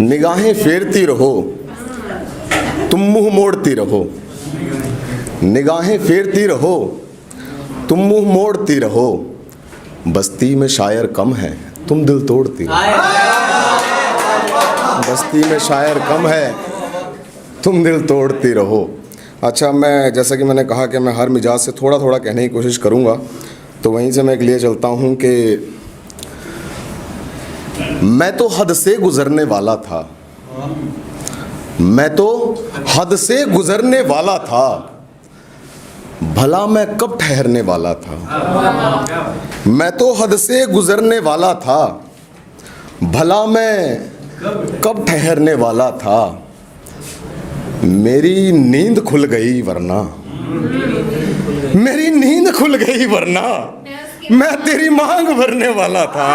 निगाहें फेरती रहो, तुम मुंह मोड़ती रहो। निगाहें फेरती रहो, तुम मुंह मोड़ती रहो। बस्ती में शायर कम है, तुम दिल तोड़ती रहो। बस्ती में शायर कम है, तुम दिल तोड़ती रहो। अच्छा, मैं जैसा कि मैंने कहा कि मैं हर मिजाज से थोड़ा थोड़ा कहने की कोशिश करूँगा, तो वहीं से मैं एक लिए चलता हूँ कि मैं तो हद से गुजरने वाला था, मैं तो हद से गुजरने वाला था, भला मैं कब ठहरने वाला था। मैं तो हद से गुजरने वाला था, भला मैं कब ठहरने वाला था। मेरी नींद खुल गई वरना, मेरी नींद खुल गई वरना मैं तेरी मांग भरने वाला था।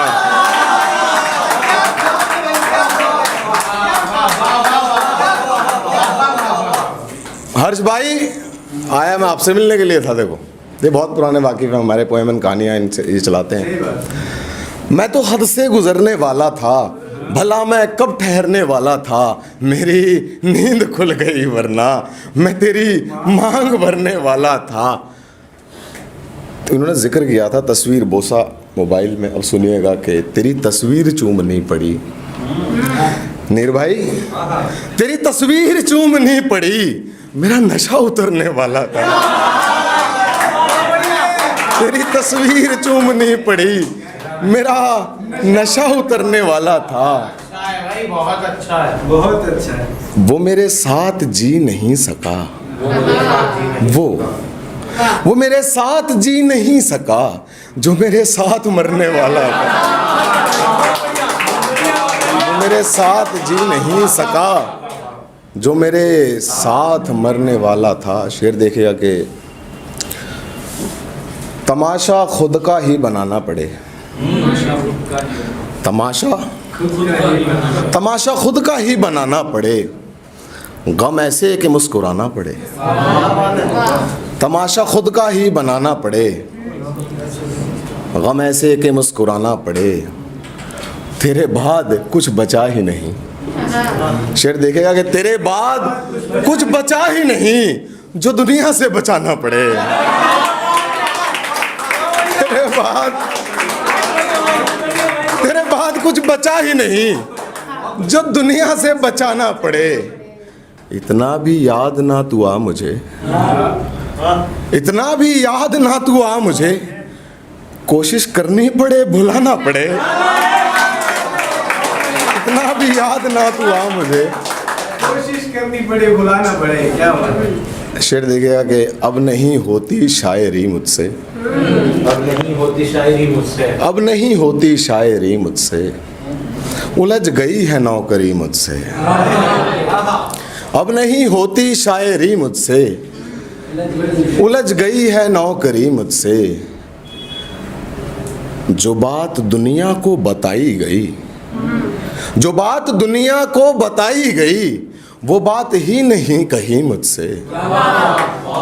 हर्ष भाई आया, मैं आपसे मिलने के लिए था। देखो, ये बहुत पुराने वाकिफ हैं, हमारे पोएम एंड कहानियाँ इनसे ये चलाते हैं। मैं तो हद से गुजरने वाला था, भला मैं कब ठहरने वाला था। मेरी नींद खुल गई वरना मैं तेरी मांग भरने वाला था। तो इन्होंने जिक्र किया था तस्वीर बोसा मोबाइल में। अब सुनिएगा कि तेरी तस्वीर चूमनी पड़ी नीर भाई, तेरी तस्वीर चूमनी पड़ी, मेरा नशा उतरने वाला था। तेरी तस्वीर चूमनी पड़ी, मेरा नशा उतरने वाला था। भाई बहुत अच्छा है, बहुत अच्छा है। वो मेरे साथ जी नहीं सका, वो मेरे साथ जी नहीं सका, जो मेरे साथ मरने वाला था। वो मेरे साथ जी नहीं सका, जो मेरे साथ मरने वाला था। शेर देखिएगा कि तमाशा खुद का ही बनाना पड़े, तमाशा खुद का ही बनाना पड़े, गम ऐसे कि मुस्कुराना पड़े। तमाशा खुद का ही बनाना पड़े, गम ऐसे कि मुस्कुराना पड़े, तेरे बाद कुछ बचा ही नहीं। शेर देखेगा कि तेरे बाद कुछ बचा ही नहीं, जो दुनिया से बचाना पड़े। तेरे बाद कुछ बचा ही नहीं, जो दुनिया से बचाना पड़े। इतना भी याद ना तू आ मुझे, इतना भी याद ना तू आ मुझे, कोशिश करनी पड़े भुलाना पड़े। इतना भी याद ना तू आ मुझे, कोशिश करनी पड़े भुलाना पड़े। क्या बात है। शेर देखिएगा कि अब नहीं होती शायरी मुझसे, अब नहीं होती शायरी मुझसे, अब नहीं होती शायरी मुझसे, उलझ गई है नौकरी मुझसे। अब नहीं होती शायरी मुझसे, उलझ गई है नौकरी मुझसे। जो बात दुनिया को बताई गई, जो बात दुनिया को बताई गई, वो बात ही नहीं कही मुझसे।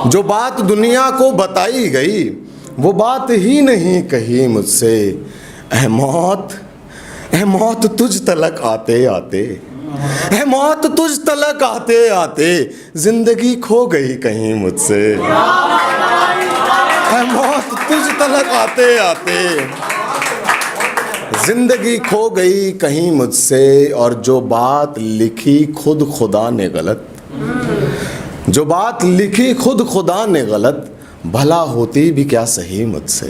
जो बात दुनिया को बताई गई, वो बात ही नहीं कही मुझसे। ऐ मौत तुझ तलक आते आते, ऐ मौत तुझ तलक आते आते, जिंदगी खो गई कहीं मुझसे। ऐ मौत तुझ तलक आते आते, जिंदगी खो गई कहीं मुझसे। और जो बात लिखी खुद खुदा ने गलत, जो बात लिखी खुद खुदा ने गलत, भला होती भी क्या सही मुझसे।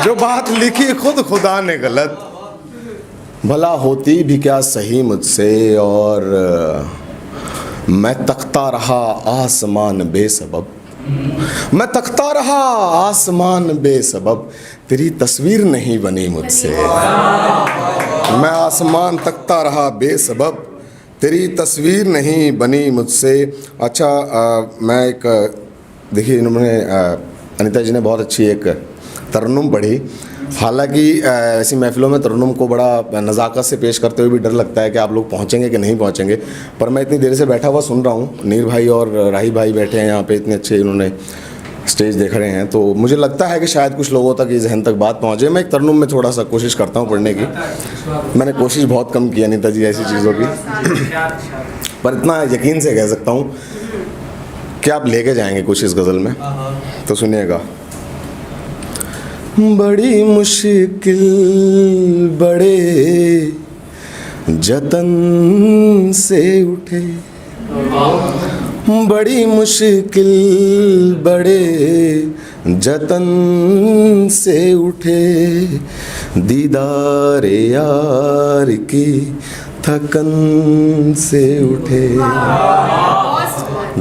जो बात लिखी खुद खुदा ने गलत, भला होती भी क्या सही मुझसे। और मैं तकता रहा आसमान बेसबब, मैं तकता रहा आसमान बेसबब, तेरी तस्वीर नहीं बनी मुझसे। मैं आसमान तकता रहा बेसबब, तेरी तस्वीर नहीं बनी मुझसे। अच्छा, मैं एक देखिए, इन्होंने अनीता जी ने बहुत अच्छी एक तरन्नुम पढ़ी। हालांकि ऐसी महफिलों में तरन्नुम को बड़ा नज़ाकत से पेश करते हुए भी डर लगता है कि आप लोग पहुंचेंगे कि नहीं पहुंचेंगे, पर मैं इतनी देर से बैठा हुआ सुन रहा हूं। नीर भाई और राही भाई बैठे हैं यहाँ पे, इतने अच्छे इन्होंने स्टेज देख रहे हैं, तो मुझे लगता है कि शायद कुछ लोगों तक ये जहन तक बात पहुँचे। मैं एक तरन्नुम में थोड़ा सा कोशिश करता हूँ पढ़ने की। मैंने कोशिश बहुत कम की अनीता जी ऐसी चीज़ों की, पर इतना यकीन से कह सकता हूँ कि आप लेके जाएंगे कुछ इस गज़ल में। तो सुनिएगा। बड़ी मुश्किल बड़े जतन से उठे, बड़ी मुश्किल बड़े जतन से उठे, दीदार यार की थकन से उठे,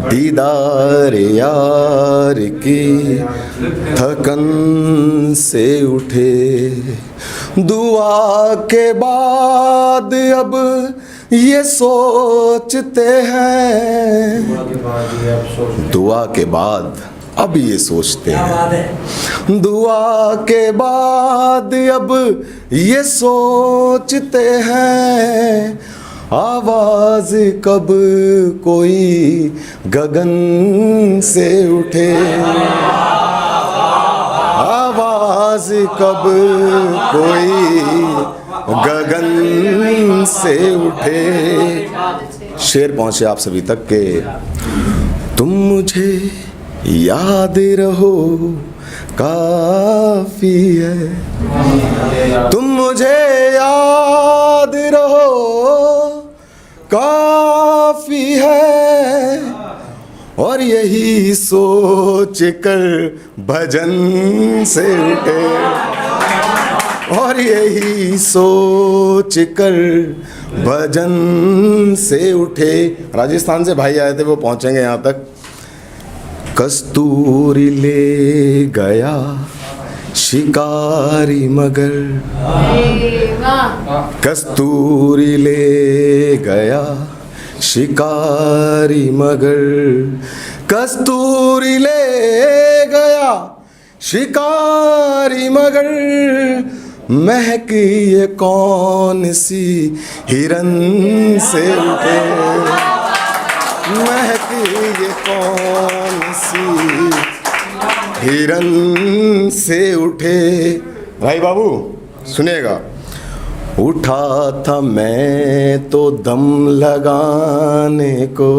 दीदार यार की थकन से उठे। दुआ के बाद अब ये सोचते हैं, दुआ के बाद अब ये सोचते हैं, दुआ के बाद अब ये सोचते हैं, आवाज़ कब कोई गगन से उठे, आवाज़ कब कोई गगन से उठे। शेर पहुँचे आप सभी तक के तुम मुझे याद रहो काफ़ी है, तुम मुझे याद रहो काफ़ी है, और यही सोच कर भजन से उठे, और यही सोच कर भजन से उठे। राजस्थान से भाई आए थे, वो पहुँचेंगे यहाँ तक। कस्तूरी ले गया शिकारी मगर, कस्तूरी ले गया शिकारी मगर, कस्तूरी ले गया शिकारी मगर, महकी ये कौन सी हिरन से उठे, महकी ये कौन सी हिरन से उठे। भाई बाबू सुनिएगा। उठा था मैं तो दम लगाने को,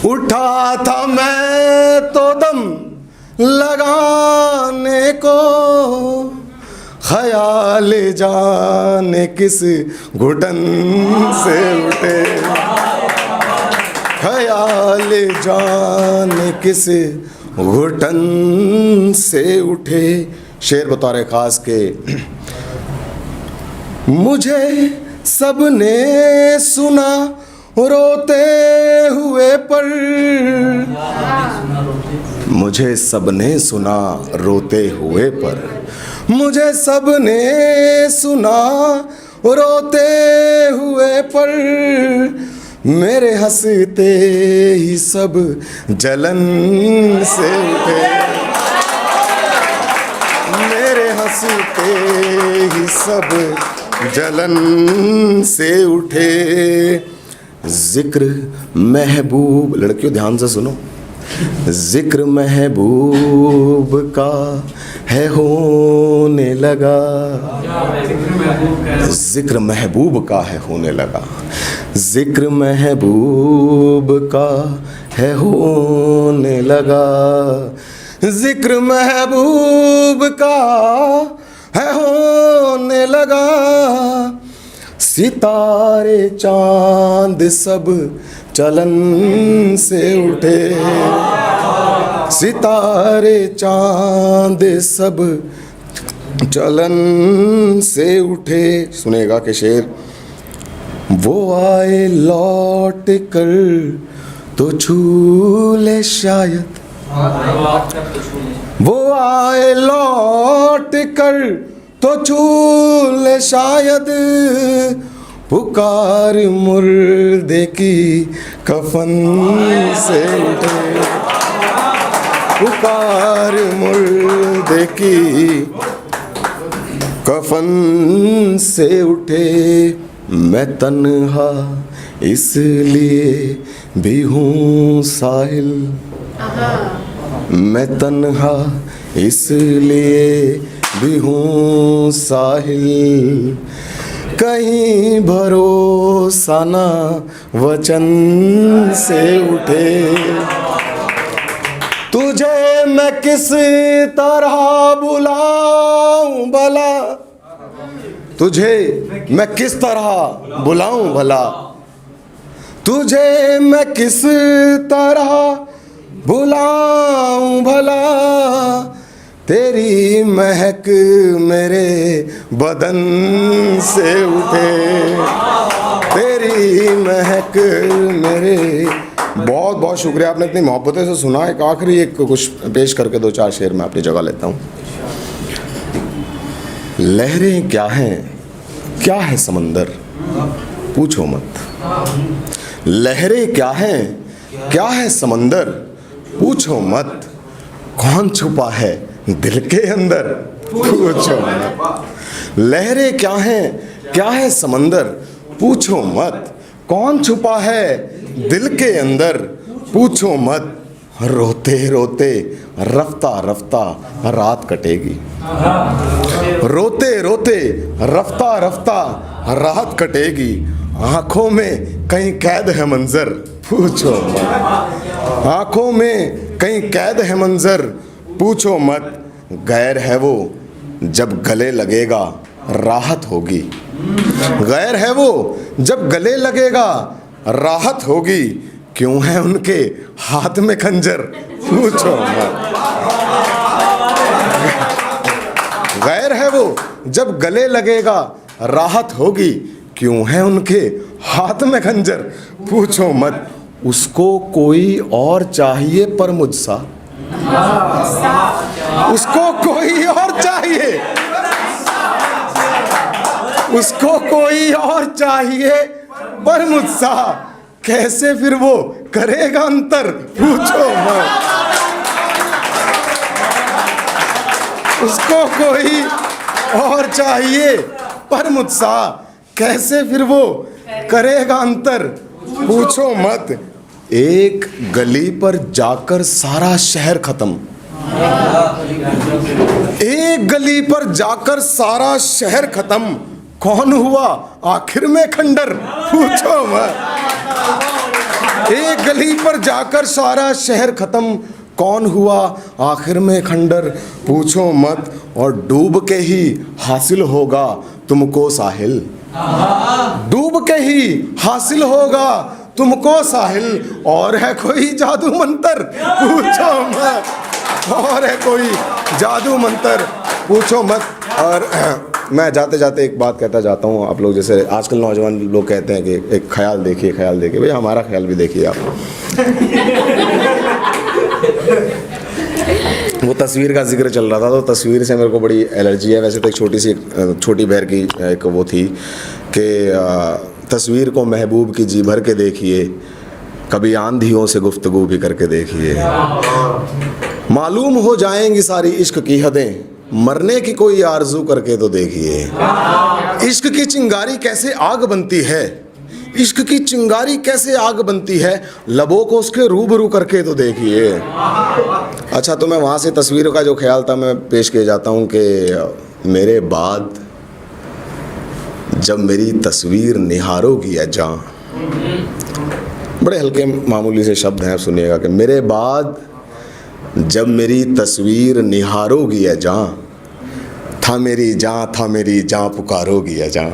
उठा था मैं तो दम लगाने को, ख्याल जाने किस घुटन से उठे, ख्याल जाने किस घुटन से उठे। शेर बतौर खास के मुझे सबने सुना रोते हुए पर, मुझे सबने सुना रोते हुए पर, मुझे सबने सुना रोते हुए पर, मेरे हंसते ही सब जलन से उठे, मेरे हंसते ही सब जलन से उठे। जिक्र महबूब, लड़कियों ध्यान से सुनो, जिक्र महबूब का है होने लगा, जिक्र महबूब का है होने लगा, जिक्र महबूब का है होने लगा, जिक्र महबूब का है होने लगा, सितारे चांद सब चलन से उठे, सितारे चांद सब चलन से उठे। सुनेगा के शेर। वो आए लौट कर तो छू ले शायद, वो आए लौट कर तो छू ले शायद, पुकार मुर्दे की कफन से उठे, पुकार मुर्दे की कफन से उठे। मैं तन्हा इसलिए भी हूँ साहिल, मैं तन्हा इसलिए भी हूँ साहिल, कहीं भरोसा ना वचन से उठे। तुझे मैं किस तरह बुलाऊं भला, तुझे मैं किस तरह बुलाऊं भला, तुझे मैं किस तरह बुलाऊं भला, तेरी महक मेरे बदन से उठे, तेरी महक मेरे। बहुत बहुत शुक्रिया, आपने इतनी मोहब्बतों से सुना। एक आखिरी एक कुछ पेश करके 2-4 शेर में अपनी जगह लेता हूँ। लहरें क्या हैं, क्या है समंदर, पूछो मत। लहरें क्या हैं, क्या है समंदर, पूछो मत। कौन छुपा है दिल के अंदर, पूछो मत। लहरें क्या हैं, क्या है समंदर, पूछो मत। कौन छुपा है दिल के अंदर, पूछो मत। रोते रोते रफ्ता रफ्ता रात कटेगी, रोते रोते रफ्ता रफ्ता रात कटेगी। आंखों में कहीं कैद है मंजर, पूछो मत। आंखों में कहीं कैद है मंजर, पूछो मत। गैर है वो जब गले लगेगा राहत होगी, गैर है वो जब गले लगेगा राहत होगी। क्यों है उनके हाथ में खंजर, पूछो मत। गैर है वो जब गले लगेगा राहत होगी। क्यों है उनके हाथ में खंजर, पूछो मत। उसको कोई और चाहिए पर मुझसा, उसको कोई और चाहिए, उसको कोई और चाहिए पर मुझसा। कैसे फिर वो करेगा अंतर, पूछो मत। उसको कोई और चाहिए पर मुझसा, कैसे फिर वो करेगा अंतर, पूछो मत। एक गली पर जाकर सारा शहर खत्म, एक गली पर जाकर सारा शहर खत्म। कौन हुआ आखिर में खंडर, पूछो मत। एक गली पर जाकर सारा शहर खत्म, कौन हुआ आखिर में खंडर, पूछो मत। और डूब के ही हासिल होगा तुमको साहिल, डूब के ही हासिल होगा तुमको साहिल। और है कोई जादू मंतर, पूछो मत। और है कोई जादू मंतर, पूछो मत। और मैं जाते जाते एक बात कहता जाता हूँ। आप लोग जैसे आजकल नौजवान लोग कहते हैं कि एक ख्याल देखिए, ख्याल देखिए। भाई हमारा ख्याल भी देखिए आप। वो तस्वीर का जिक्र चल रहा था, तो तस्वीर से मेरे को बड़ी एलर्जी है। वैसे तो एक छोटी बहर की एक वो थी कि तस्वीर को महबूब की जी भर के देखिए, कभी आंधियों से गुफ्तगू भी करके देखिए। मालूम हो जाएंगी सारी इश्क की हदें, मरने की कोई आरजू करके तो देखिए। इश्क की चिंगारी कैसे आग बनती है, इश्क की चिंगारी कैसे आग बनती है, लबों को उसके रूबरू करके तो देखिए। अच्छा, तो मैं वहाँ से तस्वीर का जो ख्याल था मैं पेश किए जाता हूँ कि मेरे बाद जब मेरी तस्वीर निहारोगी या जां, बड़े हल्के मामूली से शब्द हैं, सुनिएगा कि मेरे बाद जब मेरी तस्वीर निहारोगी या जां, था मेरी जां पुकारोगी या जां।